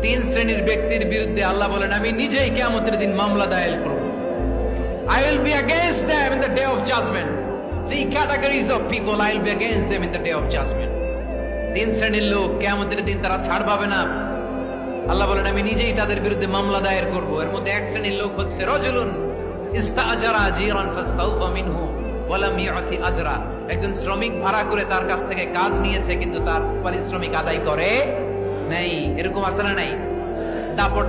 তিন শ্রেণীর ব্যক্তির বিরুদ্ধে আল্লাহ বলেন আমি নিজেই কিয়ামতের দিন মামলা দায়ের করব। I will be against them in the day of judgment. Three categories of people I will be against them in the day of judgment. তিন শ্রেণীর লোক কিয়ামতের দিন তারা ছাড় পাবে না। আল্লাহ বলেন আমি নিজেই তাদের বিরুদ্ধে মামলা দায়ের করব। এর মধ্যে এক শ্রেণীর লোক হচ্ছে রাজুলুন ইস্তাআজারা আজিরান ফাস্তাউফা মিনহু ওয়া লাম ইউতি আজরা। একজন শ্রমিক ভাড়া করে তার কাছ থেকে কাজ নিয়েছে কিন্তু তার পারিশ্রমিক আদায় করে নাই। এরকম আছে না নাই? দাপট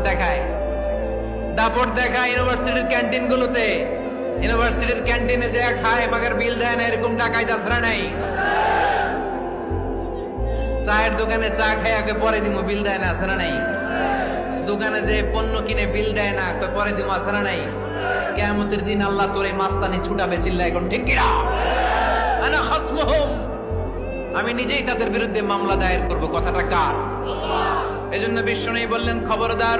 দেখায় ইউনিভার্সিটির ক্যান্টিন গুলোতে। ইউনিভার্সিটির ক্যান্টিনে যে খায় মাগার বিল দেয় না, এরকম টাকায় দাসরা নাই। চায়ের দোকানে চা খায় আগে পরে দিমু, বিল দেয় না, আছে না নাই? দোকানে যে পণ্য কিনে বিল দেয় না, পরে দিমু, আছে না নাই? কিয়ামতের দিন আল্লাহ তোর এই মাস্তানি ছুটাবে, চিল্লা এখন ঠিক কিনা? আনা খাসমুহুম, আমি নিজেই তাদের বিরুদ্ধে মামলা দায়ের করব। কথাটা কার? এজন্য বিশ্বনবী বললেন খবরদার,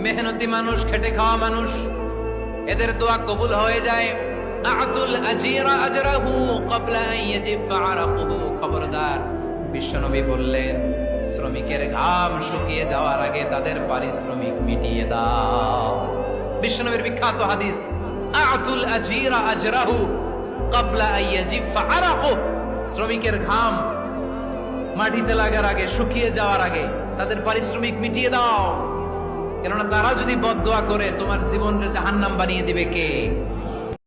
মেহনতি মানুষ, খেটে খাওয়া মানুষ, এদের দোয়া কবুল হয়ে যায়। আতুল আজিরা আজরাহু ক্বাবলা আন ইয়াজিফা আরাকুহু। খবরদার, বিশ্বনবী বললেন শ্রমিকের ঘাম শুকিয়ে যাওয়ার আগে তাদের পারিশ্রমিক মিটিয়ে দাও। বিশ্বনবীর বিখ্যাত হাদিস, আতুল আজিরা আজরাহু ক্বাবলা আন ইয়াজিফা আরাকুহু। শ্রমিকের ঘাম মাটিতে লাগার আগে, শুকিয়ে যাওয়ার আগে তাদের পারিশ্রমিক মিটিয়ে দাও। কেননা তারা যদি বদদোয়া করে তোমার জীবনকে জাহান্নাম বানিয়ে দিবে কে?